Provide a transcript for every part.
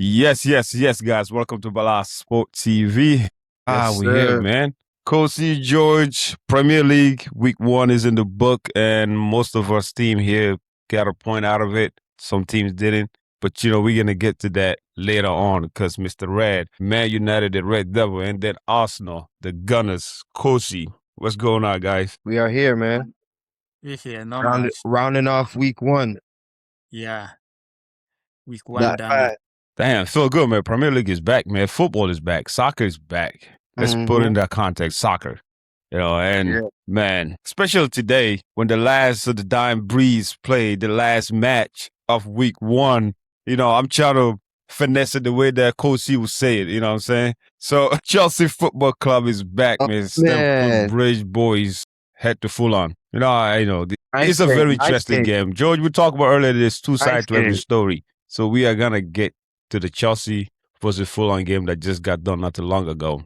Yes, guys. Welcome to Bala Sport TV. Yes, We here, sir. man. Kosi George, Premier League, week one is in the book, and most of us team here got a point out of it. Some teams didn't. But we're gonna get to that later on because Mr. Red, Man United, the Red Devil, and then Arsenal, the Gunners, Kosi. What's going on, guys? We are here, man. Yeah, not much. Rounding off week one. Yeah. Week one Not done. bad. Damn, feel good, man. Premier League is back, man. Football is back. Soccer is back. Let's put in that context, soccer. Man, especially today when the last of the dying breeze played the last match of week one, I'm trying to finesse it the way that Coach C would say it, you know what I'm saying? So Chelsea Football Club is back, man. Stamford Bridge boys head to Fulham. It's a very interesting game. George, we talked about earlier, there's two sides to every story. So we are going to get to the Chelsea versus Fulham game that just got done not too long ago.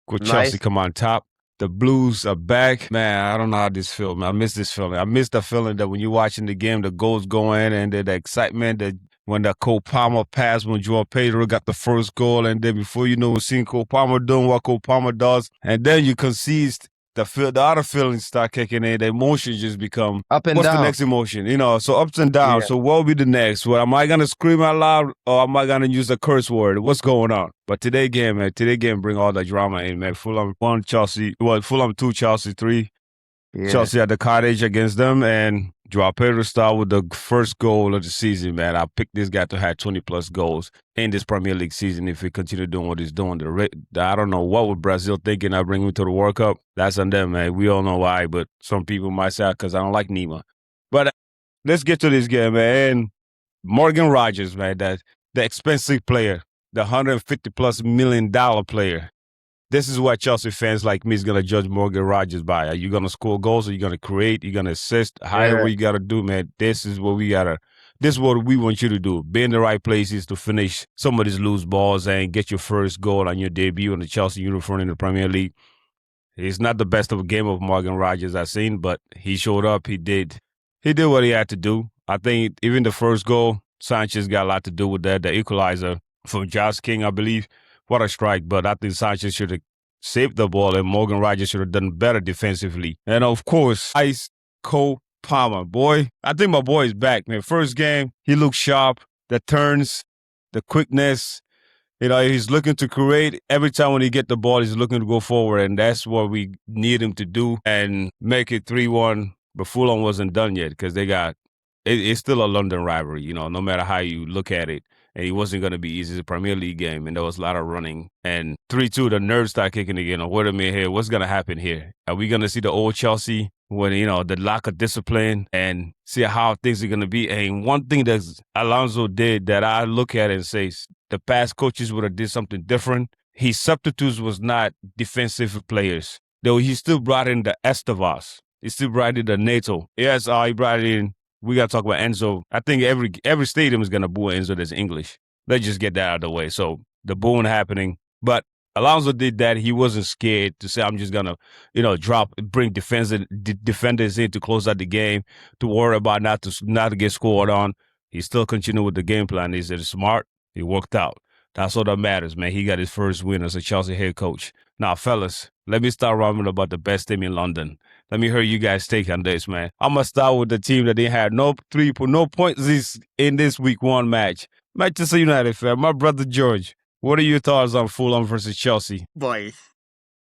Could Chelsea come on top? The Blues are back. Man, I don't know how this feels, man. I miss this feeling. I miss the feeling that when you're watching the game, the goals go in and the excitement that when the Cole Palmer pass, when Joao Pedro got the first goal, and then before you know, we're seeing Cole Palmer doing what Cole Palmer does, and then you concede. The other feelings start kicking in. The emotions just become up and what's down. The next emotion? So ups and downs. Yeah. So what will be the next? Well, am I gonna scream out loud or am I gonna use a curse word? What's going on? But today game bring all the drama in, man. Fulham 1, Chelsea. Well, Fulham 2, Chelsea 3. Yeah. Chelsea at the cottage against them, and Joao Pedro started with the first goal of the season, man. I picked this guy to have 20-plus goals in this Premier League season if he continue doing what he's doing. I don't know what would Brazil thinking I bring him to the World Cup. That's on them, man. We all know why, but some people might say because I don't like Neymar. But let's get to this game, man. And Morgan Rogers, man, the expensive player, the $150-plus million player. This is what Chelsea fans like me is going to judge Morgan Rogers by. Are you going to score goals? Are you going to create? Are you going to assist? However you got to do, man. This is what we want you to do. Be in the right places to finish some of these loose balls and get your first goal on your debut in the Chelsea uniform in the Premier League. It's not the best of a game of Morgan Rogers I've seen, but he showed up. He did what he had to do. I think even the first goal, Sanchez got a lot to do with that. The equalizer from Josh King, I believe. What a strike, but I think Sanchez should have saved the ball and Morgan Rogers should have done better defensively. And of course, Cole Palmer, boy. I think my boy is back, man. First game, he looked sharp. The turns, the quickness, he's looking to create. Every time when he get the ball, he's looking to go forward, and that's what we need him to do and make it 3-1. But Fulham wasn't done yet because it's still a London rivalry, no matter how you look at it. And it wasn't going to be easy. It's a Premier League game, and there was a lot of running. And 3-2, the nerves start kicking again. Wait a minute here. What's going to happen here? Are we going to see the old Chelsea when, the lack of discipline and see how things are going to be? And one thing that Alonso did that I look at and say the past coaches would have did something different. His substitutes was not defensive players. Though he still brought in the Estevas. He still brought in the Neto. Yes, he brought in. We got to talk about Enzo. I think every stadium is going to boo Enzo that's English. Let's just get that out of the way. So the booing happening. But Alonso did that. He wasn't scared to say, I'm just going to, bring defenders in to close out the game, to worry about not to get scored on. He still continued with the game plan. He said, smart. It worked out. That's all that matters, man. He got his first win as a Chelsea head coach. Now, fellas, let me start rambling about the best team in London. Let me hear you guys' take on this, man. I'm going to start with the team that they had no points in this week one match. Manchester United fan, my brother George. What are your thoughts on Fulham versus Chelsea? Boy.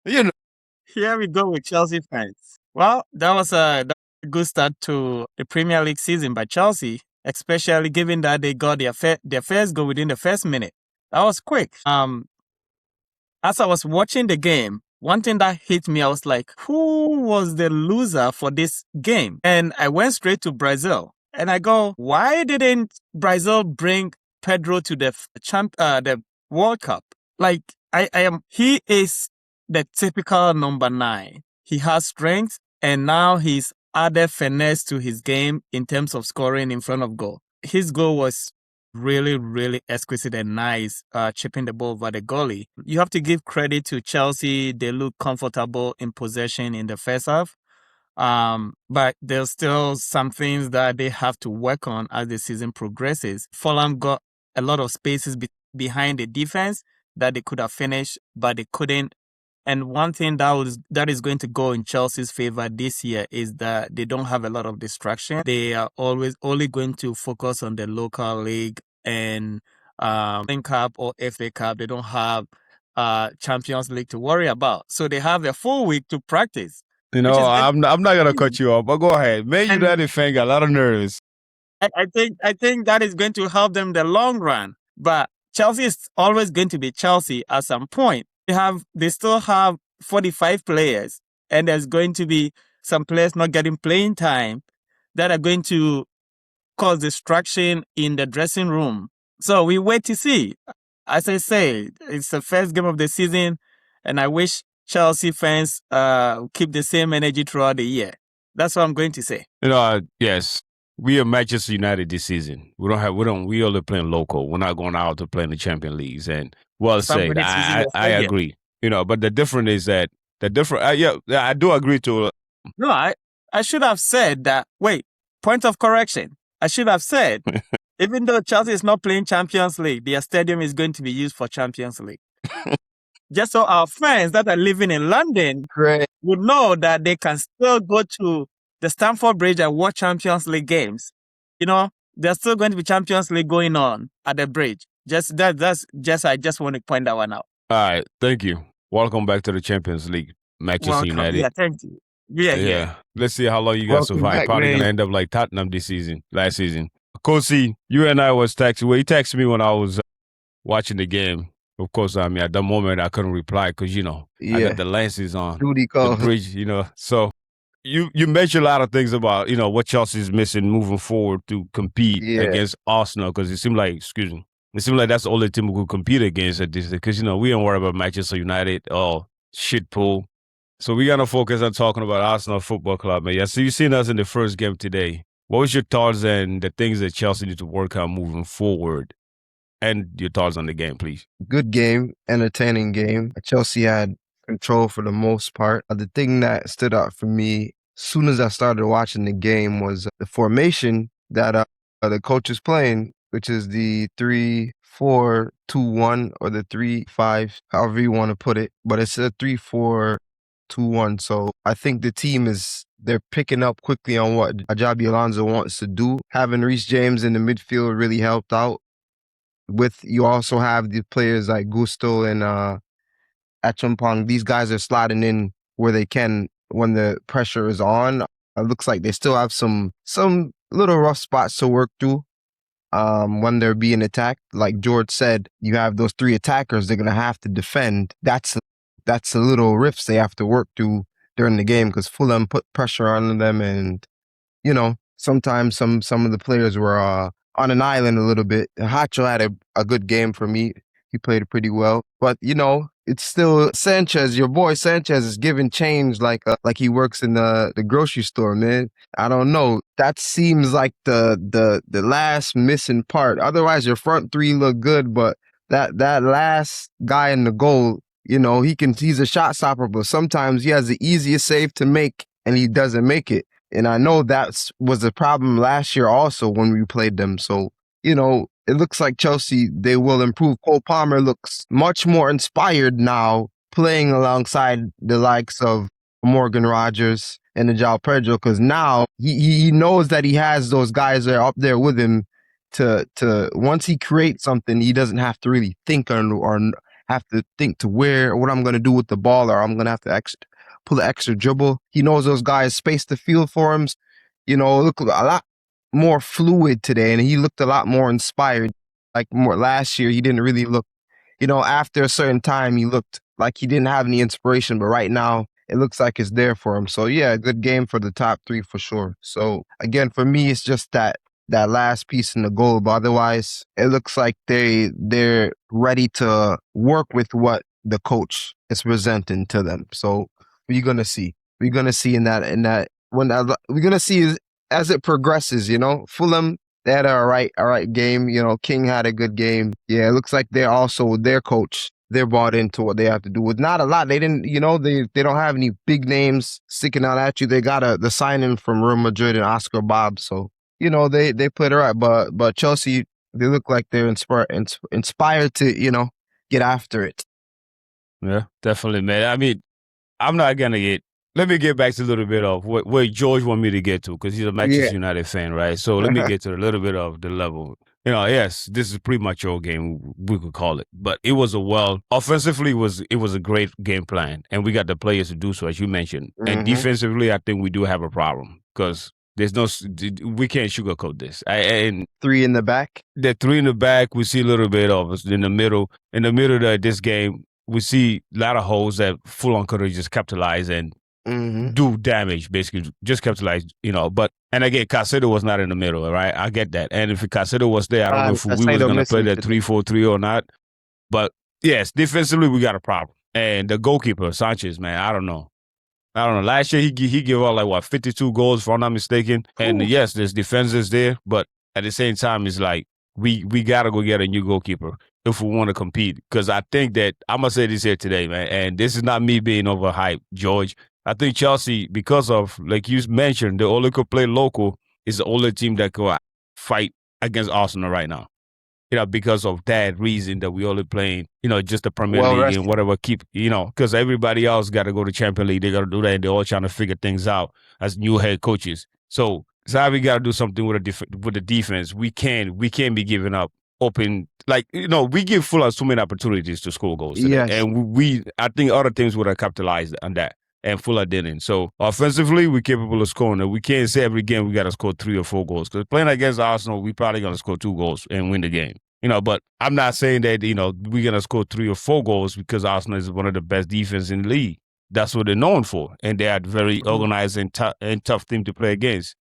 Here we go with Chelsea fans. Well, that was a good start to the Premier League season by Chelsea, especially given that they got their first goal within the first minute. That was quick. As I was watching the game, one thing that hit me, I was like, who was the loser for this game? And I went straight to Brazil. And I go, why didn't Brazil bring Pedro to the World Cup? Like, he is the typical number 9. He has strength, and now he's added finesse to his game in terms of scoring in front of goal. His goal was really, really exquisite and nice, chipping the ball over the goalie. You have to give credit to Chelsea. They look comfortable in possession in the first half. But there's still some things that they have to work on as the season progresses. Fulham got a lot of spaces behind the defense that they could have finished, but they couldn't. And one thing that is going to go in Chelsea's favor this year is that they don't have a lot of distraction. They are always only going to focus on the local league and Cup or FA Cup. They don't have Champions League to worry about. So they have a full week to practice. You know, I'm not gonna cut you off, but go ahead. Man United fan got a lot of nerves. I think that is going to help them in the long run. But Chelsea is always going to be Chelsea at some point. They still have 45 players, and there's going to be some players not getting playing time that are going to cause distraction in the dressing room. So we wait to see. As I say, it's the first game of the season, and I wish Chelsea fans keep the same energy throughout the year. That's what I'm going to say. You know, yes. We are Manchester United this season. We only playing local. We're not going out to play in the Champions Leagues. And well said, I agree. You know, but the difference is that I do agree to. No, I should have said that. Wait, point of correction. I should have said, even though Chelsea is not playing Champions League, their stadium is going to be used for Champions League. Just so our fans that are living in London would know that they can still go to the Stamford Bridge and watch Champions League games. You know, there's still going to be Champions League going on at the bridge. I just want to point that one out. All right, thank you. Welcome back to the Champions League, Manchester United. Yeah, thank you. Yeah. Let's see how long you guys survive. Probably gonna end up like Tottenham last season. Kosi, you and I was texting. Well, he texted me when I was watching the game. Of course, I mean, at the moment, I couldn't reply because, I got the lenses on the bridge, So you mentioned a lot of things about, what Chelsea's missing moving forward to compete against Arsenal because it seemed like that's the only team we could compete against at this because, we don't worry about Manchester United or shit pool. So we got to focus on talking about Arsenal Football Club, man. Yeah, so you've seen us in the first game today. What was your thoughts and the things that Chelsea need to work on moving forward? And your thoughts on the game, please. Good game, entertaining game. Chelsea had control for the most part. The thing that stood out for me as soon as I started watching the game was the formation that the coach is playing, which is the 3-4-2-1 or the 3-5, however you want to put it. But it's a 3-4-2-1. So I think the team they're picking up quickly on what Xabi Alonso wants to do. Having Reece James in the midfield really helped out. You also have the players like Gusto and Achampong. These guys are sliding in where they can when the pressure is on. It looks like they still have some little rough spots to work through when they're being attacked. Like George said, you have those three attackers. They're gonna have to defend. That's a little rifts they have to work through during the game because Fulham put pressure on them, and sometimes some of the players were on an island a little bit. Hacho had a good game for me. He played pretty well. But, it's still Sanchez, your boy Sanchez is giving change like he works in the grocery store, man. I don't know. That seems like the last missing part. Otherwise, your front three look good, but that last guy in the goal, he's a shot stopper, but sometimes he has the easiest save to make and he doesn't make it. And I know that was a problem last year also when we played them. So, it looks like Chelsea, they will improve. Cole Palmer looks much more inspired now playing alongside the likes of Morgan Rogers and João Pedro because now he knows that he has those guys that are up there with him to once he creates something, he doesn't have to really think or have to think to what I'm going to do with the ball or I'm going to have to pull an extra dribble. He knows those guys space the field for him. Look a lot more fluid today, and he looked a lot more inspired. Like more last year, he didn't really look, after a certain time, he looked like he didn't have any inspiration, but right now, it looks like it's there for him. So yeah, good game for the top three for sure. So again, for me, it's just that last piece in the goal, but otherwise, it looks like they're ready to work with what the coach is presenting to them. So we're gonna see. We're gonna see we're gonna see as it progresses. Fulham, they had a right game. King had a good game. Yeah, it looks like they're also their coach. They're bought into what they have to do with not a lot. They didn't, they don't have any big names sticking out at you. They got the signing from Real Madrid and Oscar Bob. So they played it right. But Chelsea, They look like they're inspired to, get after it. Yeah, definitely, man. I mean, I'm not gonna get. Let me get back to a little bit of where George want me to get to, because he's a Manchester United fan, right? So let me get to a little bit of the level. Yes, this is a premature game, we could call it, but it was offensively it was a great game plan, and we got the players to do so, as you mentioned. And defensively, I think we do have a problem because we can't sugarcoat this. And three in the back. The three in the back, we see a little bit of us in the middle. In the middle of this game, we see a lot of holes that Fulham could have just capitalized and do damage, basically, just capitalize, But, and again, Caicedo was not in the middle, right? I get that. And if Caicedo was there, I don't know if we was going to play that 3-4-3 or not. But, yes, defensively, we got a problem. And the goalkeeper, Sanchez, man, I don't know. Last year, he gave out, 52 goals, if I'm not mistaken. And, yes, there's defenders there. But at the same time, it's like, we got to go get a new goalkeeper if we want to compete. Because I think that, I'm going to say this here today, man, and this is not me being overhyped, George. I think Chelsea, because of, like you mentioned, they only could play local, is the only team that could fight against Arsenal right now. Because of that reason that we only playing, just the Premier League and whatever because everybody else got to go to Champions League. They got to do that, and they're all trying to figure things out as new head coaches. So we got to do something with the defense. We can't be giving up open, we give Fulham so many opportunities to score goals today. Yes. And I think other teams would have capitalized on that. And Fulham didn't. So offensively, we're capable of scoring. And we can't say every game we got to score 3 or 4 goals. Because playing against Arsenal, we probably going to score 2 goals and win the game. But I'm not saying that, we're going to score 3 or 4 goals because Arsenal is one of the best defense in the league. That's what they're known for. And they are very organized and tough team to play against.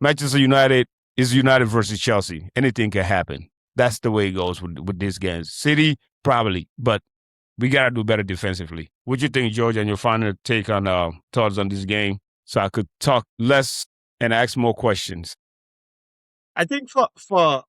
Manchester United is United versus Chelsea. Anything can happen. That's the way it goes with this game. City, probably. But we got to do better defensively. What do you think, George, and your final take on thoughts on this game so I could talk less and ask more questions? I think for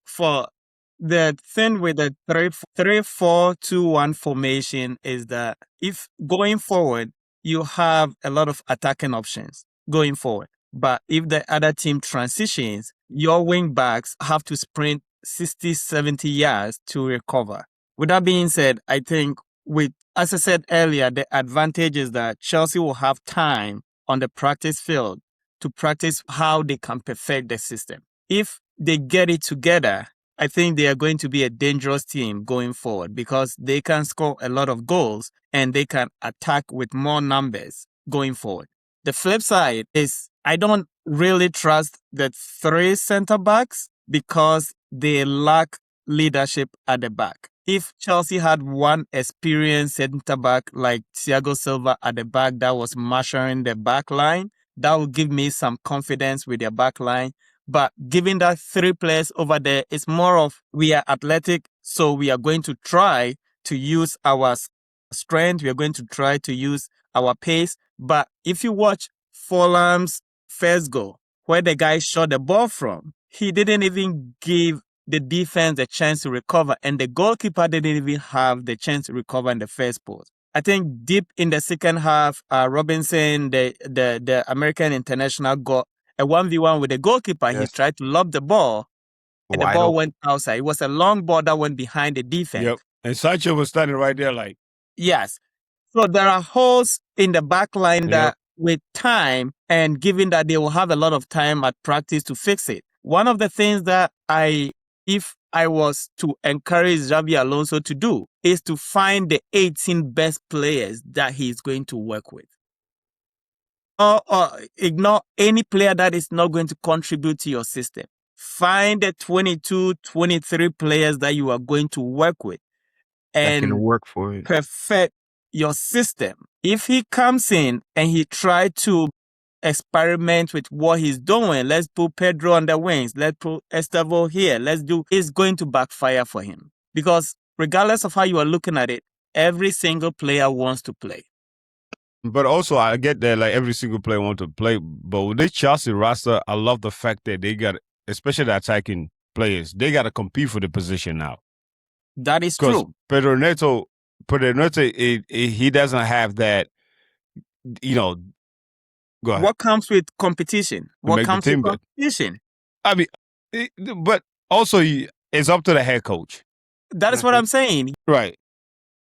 the thing with the 3-4-2-1 formation is that if going forward, you have a lot of attacking options going forward. But if the other team transitions, your wing backs have to sprint 60, 70 yards to recover. With that being said, I think as I said earlier, the advantage is that Chelsea will have time on the practice field to practice how they can perfect the system. If they get it together, I think they are going to be a dangerous team going forward because they can score a lot of goals and they can attack with more numbers going forward. The flip side is I don't really trust the 3 center backs because they lack leadership at the back. If Chelsea had one experienced center back like Thiago Silva at the back that was marshalling the back line, that would give me some confidence with their back line. But given that 3 players over there, it's more of we are athletic, so we are going to try to use our strength. We are going to try to use our pace. But if you watch Fulham's first goal, where the guy shot the ball from, he didn't even give the defense a chance to recover, and the goalkeeper didn't even have the chance to recover in the first post. I think deep in the second half, Robinson, the American international, got a 1v1 with the goalkeeper. Yes. He tried to lob the ball, and the ball went outside. It was a long ball that went behind the defense. Yep. And Sancho was standing right there like... Yes. So there are holes in the back line that with time, and given that they will have a lot of time at practice to fix it. One of the things that if I was to encourage Xabi Alonso to do is to find the 18 best players that he's going to work with. Or ignore any player that is not going to contribute to your system. Find the 22, 23 players that you are going to work with and that can work for it. Perfect your system. If he comes in and he tries to experiment with what he's doing, let's put Pedro on the wings, let's put Estevao here, it's going to backfire for him. Because regardless of how you are looking at it, every single player wants to play. But also, I get that every single player wants to play. But with this Chelsea roster, I love the fact that they got, especially the attacking players, they got to compete for the position now. That is true. Pedro Neto, he doesn't have that, Go ahead. What comes with competition? What comes with competition? I mean, but also, It's up to the head coach. That is what I'm saying. Right.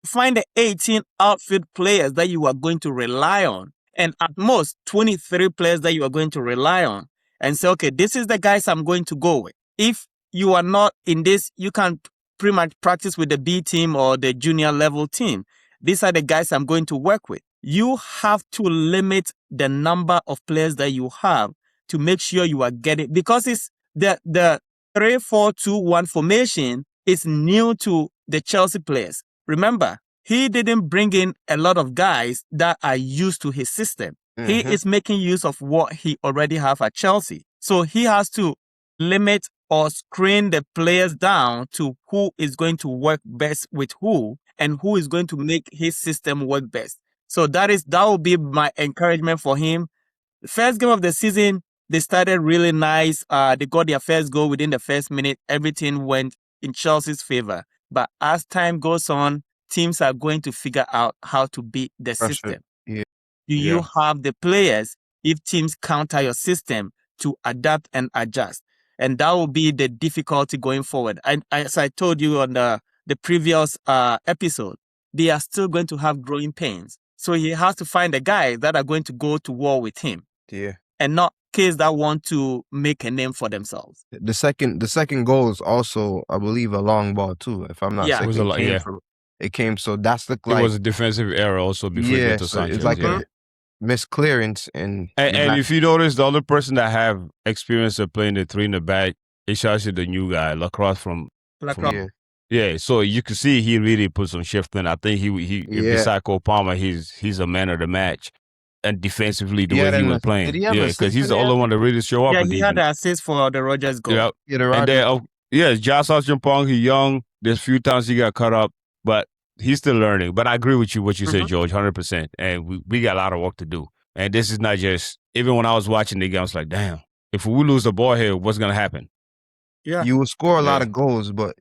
Find the 18 outfield players that you are going to rely on, and at most 23 players that you are going to rely on, and say, okay, this is the guys I'm going to go with. If you are not in this, you can pretty much practice with the B team or the junior level team. These are the guys I'm going to work with. You have to limit the number of players that you have to make sure you are getting, because it's the 3-4-2-1 formation is new to the Chelsea players. Remember, he didn't bring in a lot of guys that are used to his system. Mm-hmm. He is making use of what he already have at Chelsea. So he has to limit or screen the players down to who is going to work best with who and who is going to make his system work best. So that will be my encouragement for him. The first game of the season, they started really nice. They got their first goal within the first minute. Everything went in Chelsea's favor. But as time goes on, teams are going to figure out how to beat the system. Yeah. Do you have the players, if teams counter your system, to adapt and adjust? And that will be the difficulty going forward. And as I told you on the previous episode, they are still going to have growing pains. So he has to find the guys that are going to go to war with him. Yeah. And not kids that want to make a name for themselves. The second goal is also, I believe, a long ball too. If I'm not mistaken, it came. So that's it was a defensive error also before you get to Sanchez. It's like a misclearance. And if you notice, the other person that have experience of playing the three in the back is actually the new guy, Lacrosse from yeah. So you can see he really put some shift in. I think he beside Cole Palmer, he's a man of the match. And defensively, the way he was playing. Because he's the only one that really show up. Yeah, he had the assist for the Rogers goal. And then, Josh Archimpong, he's young. There's a few times he got cut up, but he's still learning. But I agree with you, what you said, George, 100%. And we got a lot of work to do. And this is not just, even when I was watching the game, I was like, damn, if we lose the ball here, what's going to happen? Yeah. You will score a lot of goals, but,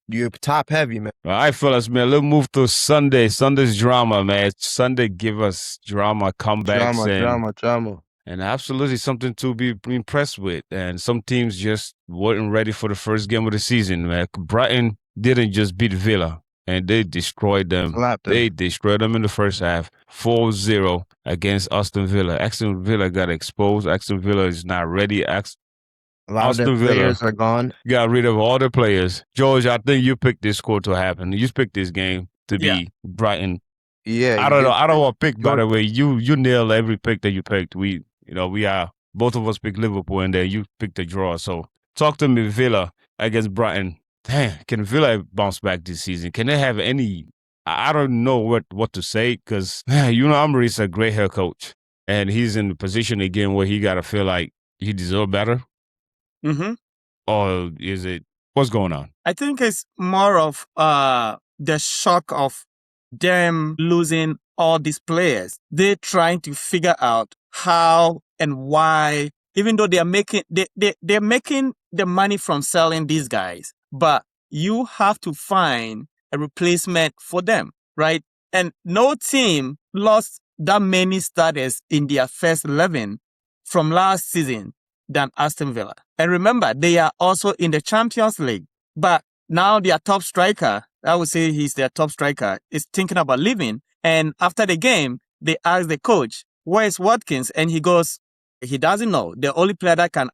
you're top heavy, man. All right, fellas, man. Let's move to Sunday. Sunday's drama, man. Sunday give us drama, comebacks. Drama. And absolutely something to be impressed with. And some teams just weren't ready for the first game of the season, man. Brighton didn't just beat Villa, and they destroyed them. They destroyed them in the first half, 4-0 against Aston Villa. Aston Villa got exposed. Aston Villa is not ready. A lot of their players are gone. Got rid of all the players. George, I think you picked this score to happen. You picked this game to be Brighton. Yeah. I don't know. I don't want to pick, by the way. You nailed every pick that you picked. We are, both of us picked Liverpool, and then you picked the draw. So talk to me, Villa against Brighton. Damn, can Villa bounce back this season? Can they have any, I don't know what to say, because Emery's a great head coach, and he's in the position again where he got to feel like he deserves better. Mm-hmm. Or is it, what's going on? I think it's more of the shock of them losing all these players. They're trying to figure out how and why, even though they're making the money from selling these guys, but you have to find a replacement for them, right? And no team lost that many starters in their first 11 from last season than Aston Villa. And remember, they are also in the Champions League. But now their top striker, I would say he's their top striker, is thinking about leaving. And after the game, they asked the coach, where is Watkins? And he goes, he doesn't know. The only person that can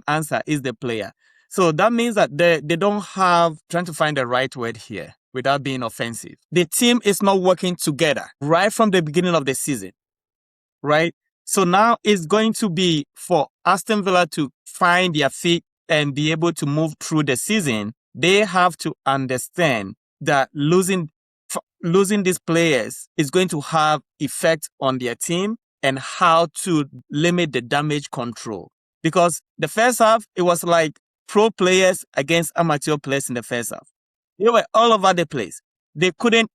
answer is the player. So that means that they don't have, trying to find the right word here without being offensive. The team is not working together right from the beginning of the season, right? So now it's going to be for Aston Villa to find their feet and be able to move through the season. They have to understand that losing these players is going to have effect on their team and how to limit the damage control. Because the first half, it was like pro players against amateur players in the first half. They were all over the place. They couldn't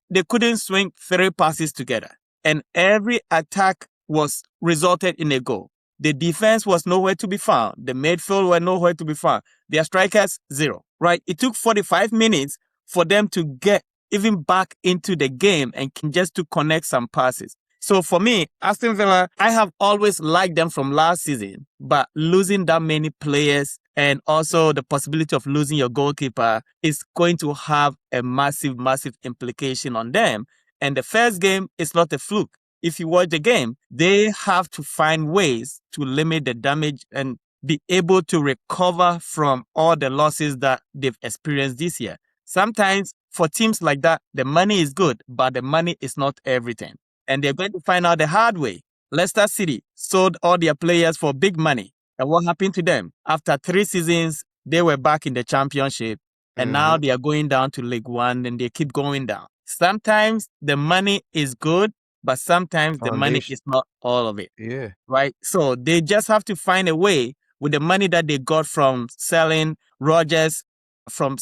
swing 3 passes together. And every attack was resulted in a goal. The defense was nowhere to be found. The midfield were nowhere to be found. Their strikers, 0, right? It took 45 minutes for them to get even back into the game and just to connect some passes. So for me, Aston Villa, I have always liked them from last season, but losing that many players and also the possibility of losing your goalkeeper is going to have a massive, massive implication on them. And the first game is not a fluke. If you watch the game, they have to find ways to limit the damage and be able to recover from all the losses that they've experienced this year. Sometimes for teams like that, the money is good, but the money is not everything. And they're going to find out the hard way. Leicester City sold all their players for big money. And what happened to them? After 3 seasons, they were back in the championship. And now they are going down to League One and they keep going down. Sometimes the money is good, but sometimes the money is not all of it. Yeah. Right? So they just have to find a way with the money that they got from selling Rodgers, from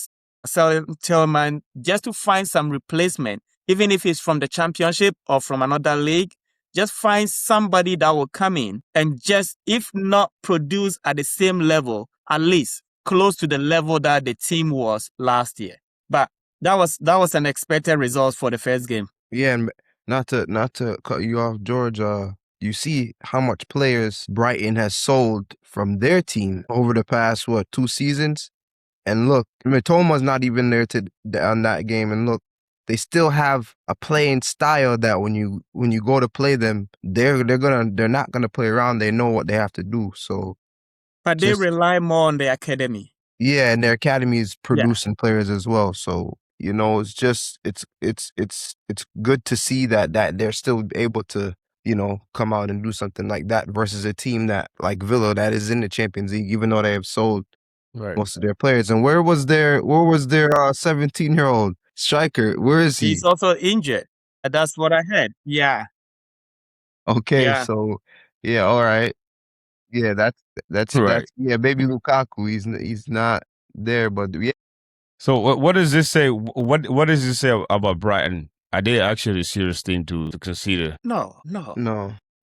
selling Tillman, just to find some replacement, even if it's from the championship or from another league. Just find somebody that will come in and just, if not produce at the same level, at least close to the level that the team was last year. But that was an expected result for the first game. Yeah, and not to cut you off, George. You see how much players Brighton has sold from their team over the past 2 seasons, and look, Mitoma's not even there on that game, and look, they still have a playing style that when you go to play them, they're not gonna play around. They know what they have to do. So, but they rely more on the academy. Yeah, and their academy is producing players as well. So it's just it's good to see that they're still able to come out and do something like that versus a team that like Villa that is in the Champions League, even though they have sold most of their players. And where was their 17-year-old striker? Where is he? He's also injured. That's what I heard. Yeah. Okay, so all right. Yeah, that's right. Baby Lukaku. He's not there, but yeah. So what does this say? What does this say about Brighton? Are they actually a serious team to consider? No.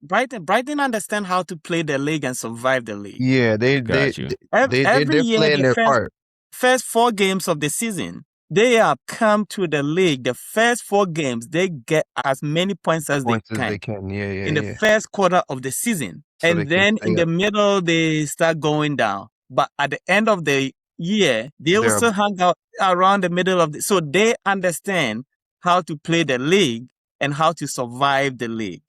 Brighton understand how to play the league and survive the league. Yeah, they're playing their part. First 4 games of the season, they have come to the league. The first 4 games, they get as many points as they can. In the first quarter of the season. So and then in the middle, they start going down. But at the end of the year, they also hang out around the middle of so they understand how to play the league and how to survive the league.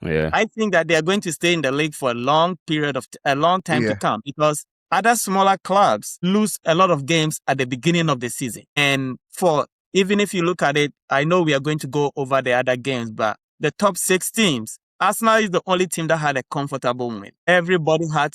Yeah. I think that they are going to stay in the league for a long time to come, because other smaller clubs lose a lot of games at the beginning of the season. And even if you look at it, I know we are going to go over the other games, but the top 6 teams, Arsenal is the only team that had a comfortable win. Everybody had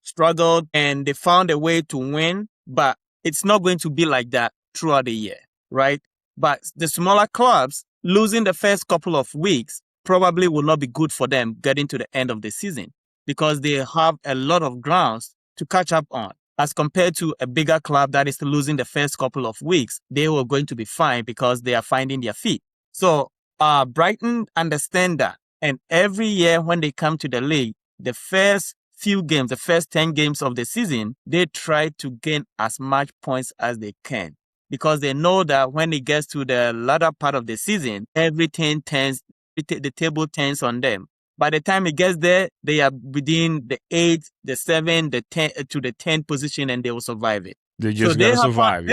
struggled and they found a way to win, but it's not going to be like that throughout the year, right? But the smaller clubs losing the first couple of weeks probably will not be good for them getting to the end of the season, because they have a lot of grounds to catch up on. As compared to a bigger club that is losing the first couple of weeks, they were going to be fine because they are finding their feet. So Brighton understand that. And every year when they come to the league, the first few games, the first 10 games of the season, they try to gain as much points as they can, because they know that when it gets to the latter part of the season, everything turns, the table turns on them. By the time it gets there, they are within the 8, the 7, the 10 to the 10th position, and they will survive it. They just gotta survive.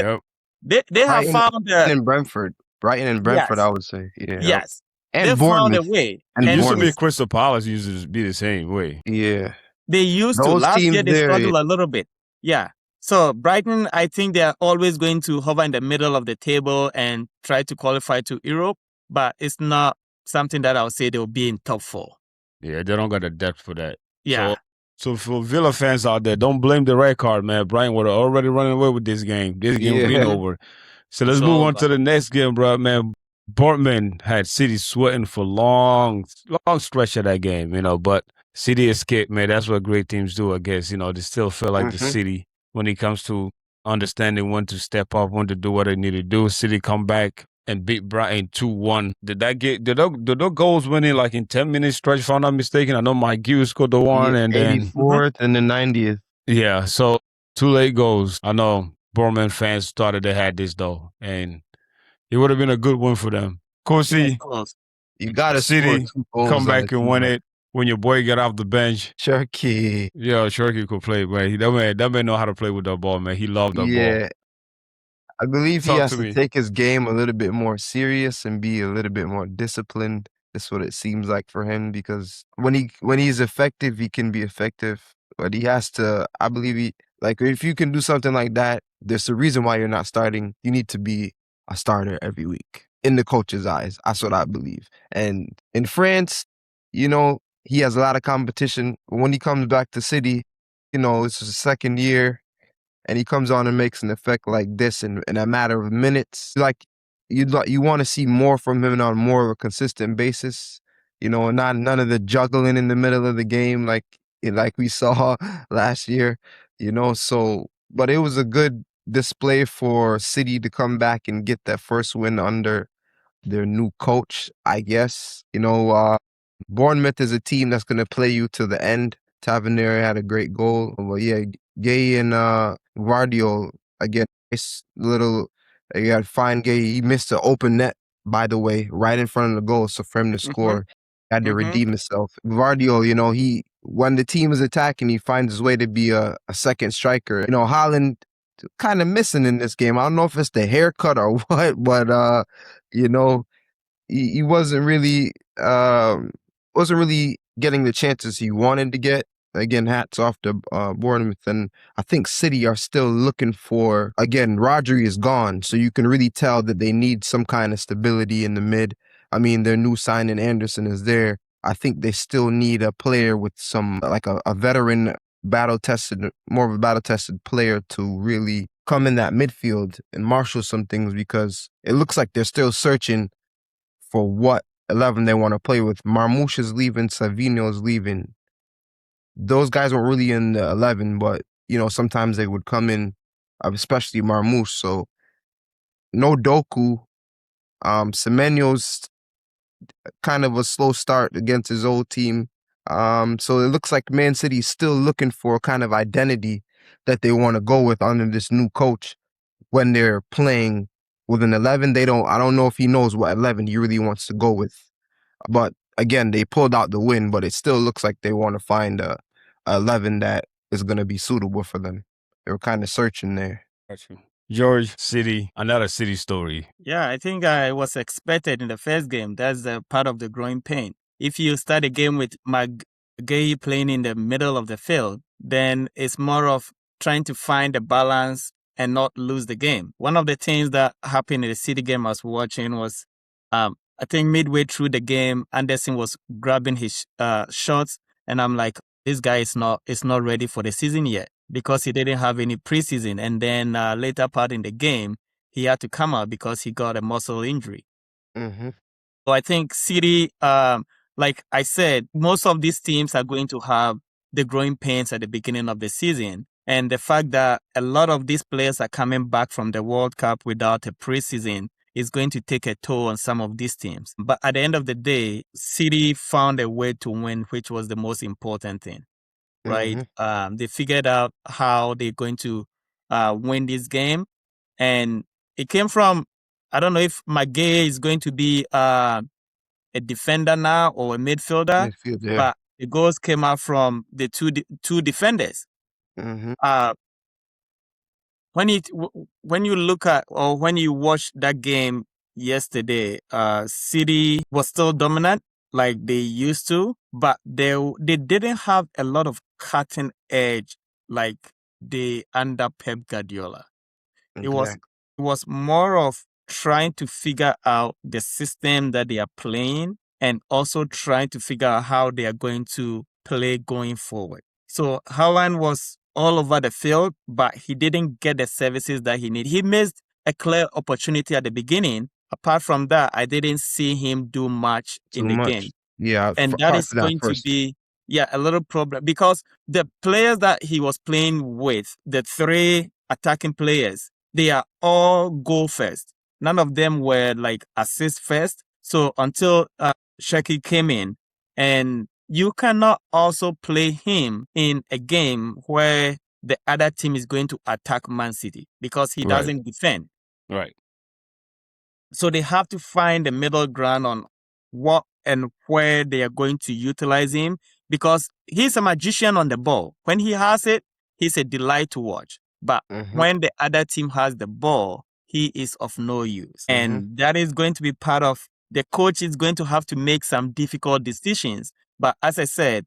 They have found Brighton and Brentford, I would say. Yeah. Yes. And they Bournemouth. Found a way. And it used to be Crystal Palace used to be the same way. Yeah. They used to. Last year they struggled a little bit. Yeah. So Brighton, I think they are always going to hover in the middle of the table and try to qualify to Europe, but it's not something that I would say they will be in top 4. Yeah, they don't got the depth for that. Yeah. So for Villa fans out there, don't blame the red card, man. Brighton would have already running away with this game. This game would be over. So let's move on to the next game, bro, man. Portman had City sweating for long stretch of that game, but City escaped, man. That's what great teams do, I guess. They still feel like the City when it comes to understanding when to step up, when to do what they need to do. City come back and beat Brighton 2-1. Did those goals win in like in 10 minutes stretch, if I'm not mistaken? I know Mike Hughes scored the one and then 84th and the 90th. Yeah, so 2 late goals. I know Bournemouth fans thought they had this though, and it would have been a good win for them. Of course, you got to City come back and win it. when your boy get off the bench. Cherky. Yeah, Shirky could play, man. That man know how to play with that ball, man. He loved that ball. I believe he Talk has to to me. take his game a little bit more serious and be a little bit more disciplined. That's what it seems like for him, because when he's effective, he can be effective. But he has to, I believe if you can do something like that, there's a reason why you're not starting. You need to be a starter every week in the coach's eyes. That's what I believe. And in France, he has a lot of competition. When he comes back to City, it's his second year, and he comes on and makes an effect like this in a matter of minutes. You want to see more from him on more of a consistent basis, and none of the juggling in the middle of the game like we saw last year, So, but it was a good display for City to come back and get that first win under their new coach, I guess. Bournemouth is a team that's going to play you to the end. Tavernier had a great goal. Well, yeah, Gay and Guardiola, again, nice little, you got fine Gay. He missed an open net, by the way, right in front of the goal. So for him to score, he had to redeem himself. Guardiola, when the team is attacking, he finds his way to be a second striker. Haaland kind of missing in this game. I don't know if it's the haircut or what, but, he wasn't really getting the chances he wanted to get. Again, hats off to Bournemouth, and I think City are still looking for. Again, Rodri is gone, so you can really tell that they need some kind of stability in the mid. I mean, their new signing Anderson is there. I think they still need a player with some, like a veteran, more of a battle-tested player to really come in that midfield and marshal some things, because it looks like they're still searching for what 11 they want to play with. Marmoush is leaving, Savinho is leaving. Those guys weren't really in the 11, but, sometimes they would come in, especially Marmoush. So, no Doku. Semenyo's kind of a slow start against his old team. So it looks like Man City's still looking for a kind of identity that they want to go with under this new coach when they're playing with an 11. I don't know if he knows what 11 he really wants to go with. But again, they pulled out the win, but it still looks like they want to find a 11 that is going to be suitable for them. They were kind of searching there. George, City, another City story. Yeah, I think I was expected in the first game. That's the part of the growing pain. If you start a game with Gay playing in the middle of the field, then it's more of trying to find a balance and not lose the game. One of the things that happened in the City game I was watching was, I think midway through the game, Anderson was grabbing his shots, and I'm like, this guy is not ready for the season yet, because he didn't have any preseason. And then later part in the game, he had to come out because he got a muscle injury. Mm-hmm. So I think City, like I said, most of these teams are going to have the growing pains at the beginning of the season. And the fact that a lot of these players are coming back from the World Cup without a preseason is going to take a toll on some of these teams. But at the end of the day, City found a way to win, which was the most important thing, right? Mm-hmm. They figured out how they're going to win this game. And it came from, I don't know if Maguire is going to be a defender now or a midfielder, but the goals came out from the two defenders. Mm-hmm. When you look at, or when you watch that game yesterday, City was still dominant like they used to, but they didn't have a lot of cutting edge like they under Pep Guardiola. It was more of trying to figure out the system that they are playing, and also trying to figure out how they are going to play going forward. So Haaland was all over the field, but he didn't get the services that he needed. He missed a clear opportunity at the beginning. Apart from that, I didn't see him do much in the game. Yeah, and that is going to be a little problem, because the players that he was playing with, the three attacking players, they are all goal first. None of them were like assist first. So until Shaki came in, and you cannot also play him in a game where the other team is going to attack Man City, because he doesn't defend. Right. So they have to find the middle ground on what and where they are going to utilize him, because he's a magician on the ball. When he has it, he's a delight to watch. But when the other team has the ball, he is of no use. And that is going to be part of the coach is going to have to make some difficult decisions. But as I said,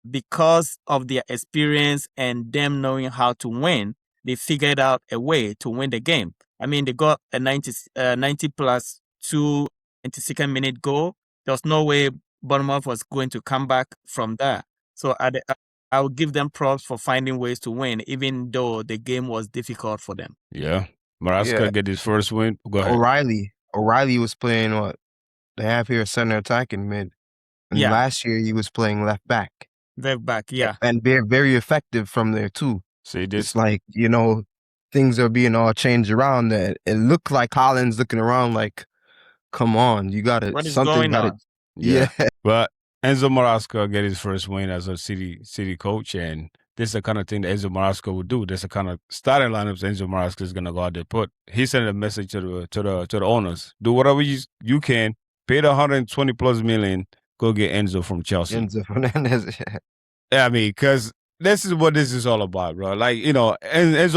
because of their experience and them knowing how to win, they figured out a way to win the game. I mean, they got a 90 plus 2 92nd minute goal. There was no way Bournemouth was going to come back from that. So I'll give them props for finding ways to win, even though the game was difficult for them. Yeah. Maresca get his first win. Go ahead. O'Reilly was playing what? They have here center attacking mid. And last year he was playing left back. Left back, yeah. And they're very effective from there too. See this? It's like, things are being all changed around that it looked like Holland's looking around like, come on, you got to, what is something going got on? to, yeah. But Enzo Maresca get his first win as a city coach, and this is the kind of thing that Enzo Maresca would do. This is the kind of starting lineups Enzo Maresca is gonna go out there put. He sent a message to the owners: do whatever you can, pay the 120 plus million, go get Enzo from Chelsea. Enzo Fernandez. I mean, because this is what this is all about, bro. Like, Enzo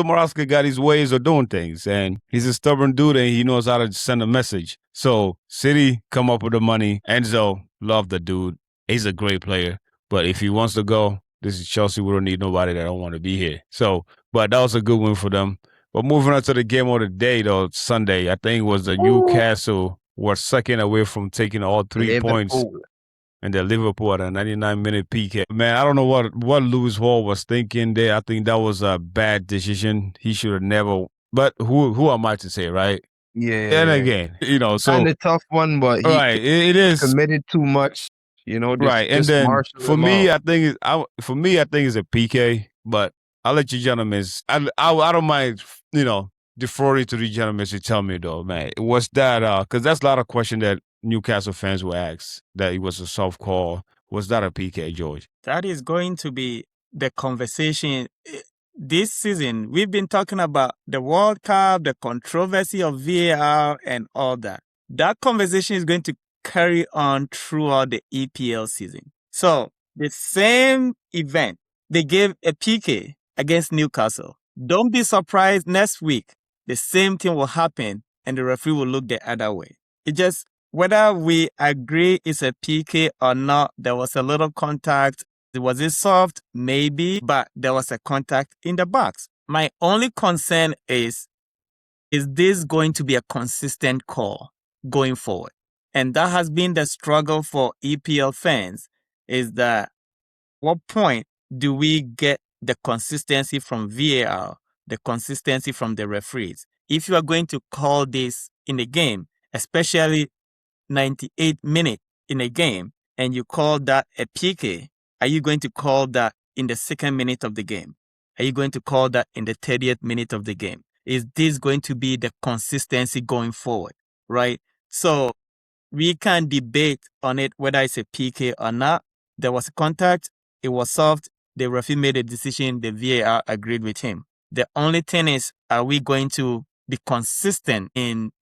Maresca got his ways of doing things, and he's a stubborn dude, and he knows how to send a message. So City come up with the money. Enzo, love the dude. He's a great player. But if he wants to go, this is Chelsea. We don't need nobody that don't want to be here. So, but that was a good win for them. But moving on to the game of the day, though, Sunday, I think it was the Newcastle were second away from taking all 3 points. And the Liverpool at a 99-minute PK. Man, I don't know what Lewis Hall was thinking there. I think that was a bad decision. He should have never. But who am I to say, right? Yeah. And again, so kind of tough one, but he it is committed too much. Right. And then for me, I think it's a PK. But I'll let you gentlemen. I don't mind, deferring to the gentlemen to tell me though, man. Was that because that's a lot of question that Newcastle fans will ask, that it was a soft call. Was that a PK, George? That is going to be the conversation this season. We've been talking about the World Cup, the controversy of VAR and all that. That conversation is going to carry on throughout the EPL season. So the same event, they gave a PK against Newcastle. Don't be surprised next week, the same thing will happen and the referee will look the other way. Whether we agree it's a PK or not, there was a little contact. Was it soft? Maybe, but there was a contact in the box. My only concern is this going to be a consistent call going forward? And that has been the struggle for EPL fans, is that what point do we get the consistency from VAR, the consistency from the referees? If you are going to call this in a game, especially 98 minutes in a game, and you call that a PK, are you going to call that in the 2nd minute of the game? Are you going to call that in the 30th minute of the game? Is this going to be the consistency going forward, right? So we can debate on it whether it's a PK or not. There was a contact, it was soft, the referee made a decision, the VAR agreed with him. The only thing is, are we going to be consistent in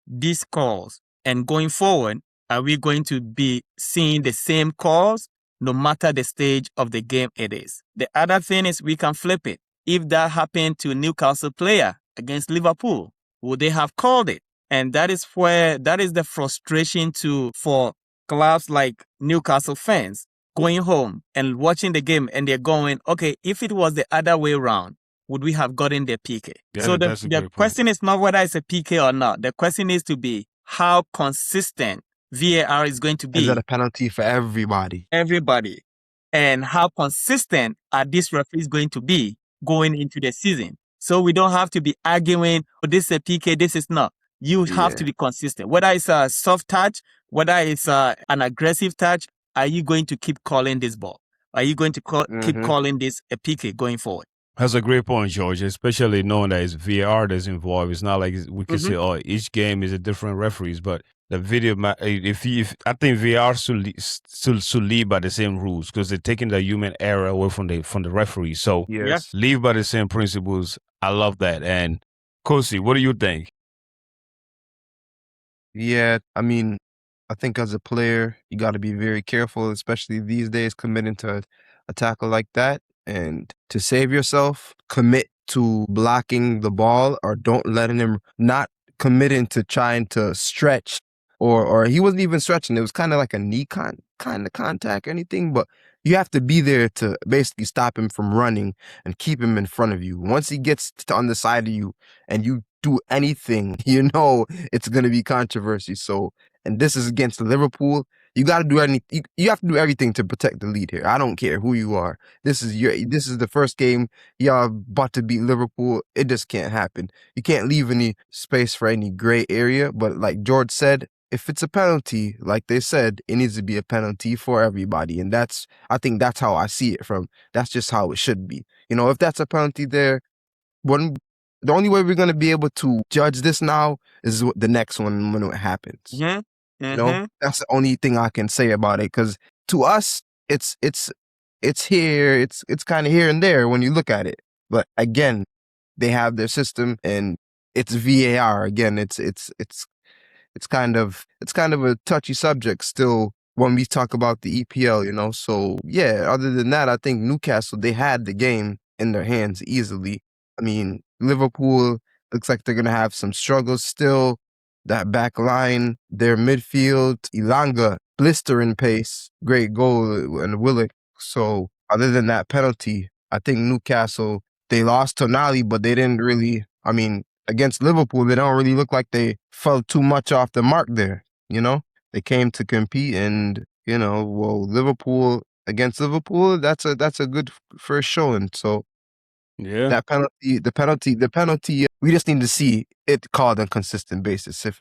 these calls? And going forward, are we going to be seeing the same calls no matter the stage of the game it is? The other thing is, we can flip it. If that happened to a Newcastle player against Liverpool, would they have called it? And that is the frustration for clubs like Newcastle fans going home and watching the game, and they're going, okay, if it was the other way around, would we have gotten the PK? Yeah, so the question is not whether it's a PK or not. The question is to be how consistent VAR is going to be. Is that a penalty for everybody? Everybody. And how consistent are these referees going to be going into the season? So we don't have to be arguing, this is a PK, this is not. You have to be consistent. Whether it's a soft touch, whether it's an aggressive touch, are you going to keep calling this ball? Are you going to keep calling this a PK going forward? That's a great point, George, especially knowing that it's VAR that's involved. It's not like we could say, each game is a different referees, but the video, if I think VAR should lead by the same rules, because they're taking the human error away from the referee. So lead by the same principles. I love that. And Kosi, what do you think? Yeah, I mean, I think as a player, you got to be very careful, especially these days, committing to a tackle like that. And to save yourself, commit to blocking the ball or don't letting him, not committing to trying to stretch or he wasn't even stretching. It was kind of like a knee kind of contact or anything, but you have to be there to basically stop him from running and keep him in front of you. Once he gets to on the side of you and you do anything, you know it's going to be controversy. So, and this is against Liverpool. You got to do anything. You have to do everything to protect the lead here. I don't care who you are. This is the first game. Y'all about to beat Liverpool. It just can't happen. You can't leave any space for any gray area. But like George said, if it's a penalty, like they said, it needs to be a penalty for everybody. And I think that's how I see it that's just how it should be. You know, if that's a penalty there, the only way we're going to be able to judge this now is the next one when it happens. Mm-hmm. You know, that's the only thing I can say about it. Because to us, it's here, it's kind of here and there when you look at it. But again, they have their system and it's VAR. Again, it's kind of a touchy subject still when we talk about the EPL, you know. So yeah, other than that, I think Newcastle, they had the game in their hands easily. I mean, Liverpool looks like they're gonna have some struggles still. That back line, their midfield, Ilanga, blistering pace, great goal, and Willock. So other than that penalty, I think Newcastle, they lost Tonali, but they didn't really, I mean, against Liverpool, they don't really look like they fell too much off the mark there, you know? They came to compete and, you know, well, against Liverpool, that's a good first showing. So yeah, that penalty, we just need to see it called on a consistent basis if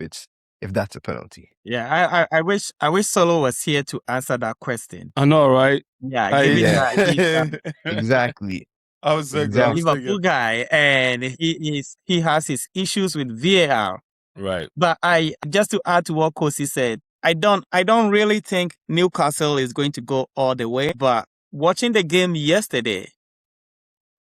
that's a penalty. Yeah, I wish Solo was here to answer that question. I know, right? Yeah, given that Exactly. I was exactly. Liverpool guy, and he has his issues with VAR. Right. But just to add to what Kosi said, I don't really think Newcastle is going to go all the way. But watching the game yesterday,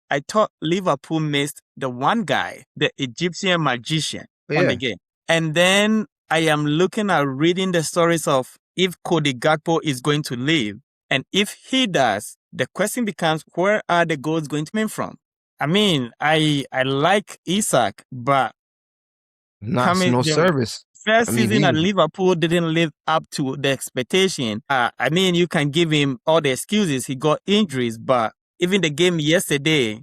I thought Liverpool missed the one guy, the Egyptian magician, on the game. And then I am looking at reading the stories of if Cody Gakpo is going to leave. And if he does, the question becomes, where are the goals going to come from? I mean, I like Isak, but no service. First season at Liverpool didn't live up to the expectation. I mean, you can give him all the excuses. He got injuries, but even the game yesterday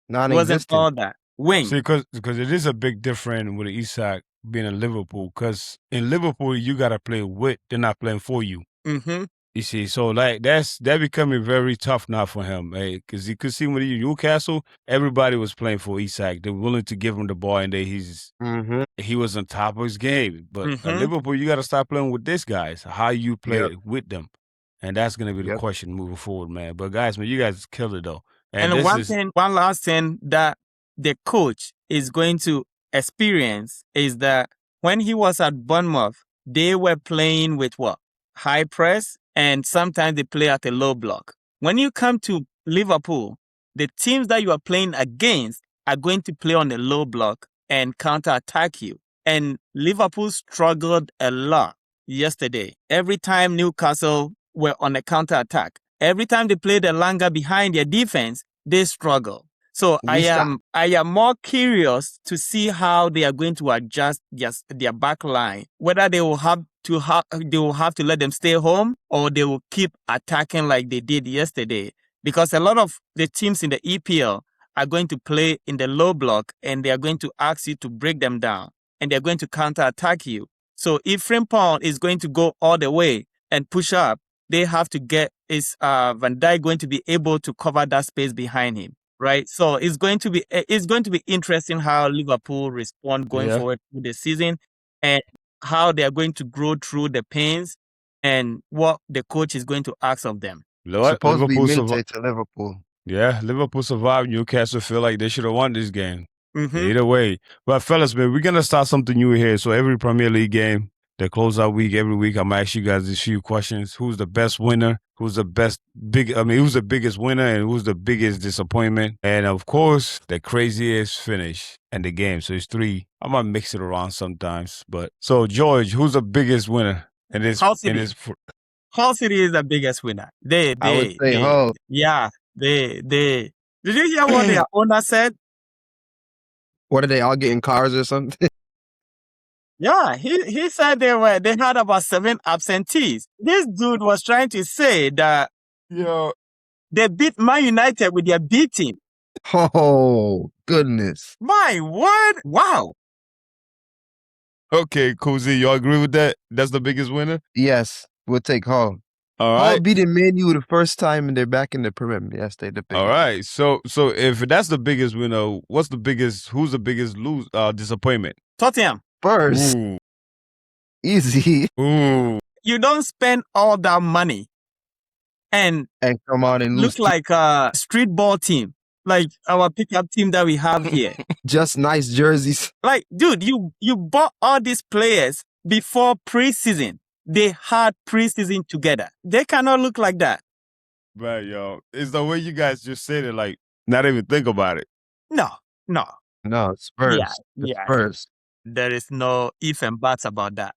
wasn't all that. Wing. See, because it is a big difference with Isak being in Liverpool. Because in Liverpool, you got to play with. They're not playing for you. Mm-hmm. You see, so like that becoming very tough now for him, because you could see when he Newcastle, everybody was playing for Isak. They're willing to give him the ball, and he was on top of his game. But at Liverpool, you got to stop playing with these guys. How you play with them, and that's going to be the question moving forward, man. But guys, man, you guys killed it though. And one last thing that the coach is going to experience is that when he was at Bournemouth, they were playing with what? High press, and sometimes they play at a low block. When you come to Liverpool, the teams that you are playing against are going to play on a low block and counter-attack you. And Liverpool struggled a lot yesterday. Every time Newcastle were on a counter-attack, every time they played Elanga behind their defense, they struggle. So I am more curious to see how they are going to adjust their back line, whether they will have to let them stay home or they will keep attacking like they did yesterday. Because a lot of the teams in the EPL are going to play in the low block and they are going to ask you to break them down and they're going to counter-attack you. So if Frimpong is going to go all the way and push up, they have to is Van Dijk going to be able to cover that space behind him, right? So it's going to be interesting how Liverpool respond going forward through the season and how they are going to grow through the pains and what the coach is going to ask of them. Supposedly Minte to Liverpool. Yeah, Liverpool survived. Newcastle feel like they should have won this game. Either way. But fellas, man, we're going to start something new here. So every Premier League game, the closeout week, every week, I'm going to ask you guys a few questions. Who's the best winner? who's the who's the biggest winner and who's the biggest disappointment. And of course, the craziest finish in the game. So it's 3. I might mix it around sometimes. But so George, who's the biggest winner in this? Hull City. Hull City is the biggest winner. I would say Hull. Yeah, they. Did you hear what their owner said? What, are they all getting cars or something? Yeah, he said they had about 7 absentees. This dude was trying to say that they beat Man United with their B team. Oh, goodness. My word. Wow. Okay, Cozy, you agree with that? That's the biggest winner? Yes, we'll take Hull. All Hull right. beating Man U the first time and they're back in the Premier. Yes, they're the biggest. All right. So if that's the biggest winner, who's the biggest disappointment? Tottenham. Spurs. Ooh. Easy. Ooh. You don't spend all that money and come on and look like a street ball team, like our pickup team that we have here. Just nice jerseys. Like, dude, you bought all these players before preseason. They had preseason together. They cannot look like that. Right, yo. It's the way you guys just said it, like, not even think about it. No. No, Spurs. Yeah. Spurs. There is no if and buts about that.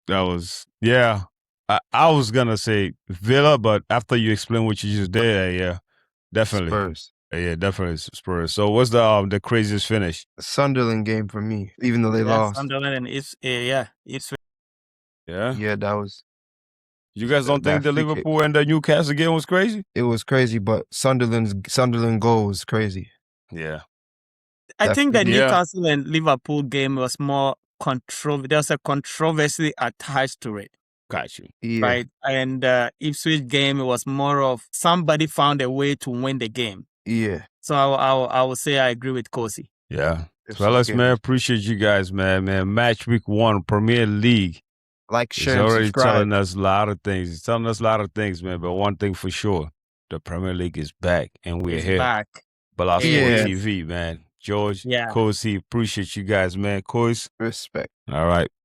That was, yeah. I was going to say Villa, but after you explain what you just did, yeah, definitely. Spurs. Yeah, definitely Spurs. So what's the craziest finish? Sunderland game for me, even though they lost. Sunderland and it's Yeah? Yeah, that was. You guys don't think the Liverpool and the Newcastle game was crazy? It was crazy, but Sunderland goal was crazy. Yeah. I think the Newcastle and Liverpool game was more controversial. There's a controversy attached to it. Got you. Yeah. Right? And Ipswich game was more of somebody found a way to win the game. Yeah. So I would say I agree with Kosi. Yeah. Fellas, man, appreciate you guys, man. Match week 1, Premier League. Like, share, it's already subscribe. telling us a lot of things. It's telling us a lot of things, man. But one thing for sure, the Premier League is back, and we're here. Back. But TV, man. George, Kosi, appreciate you guys, man. Kosi. Respect. All right.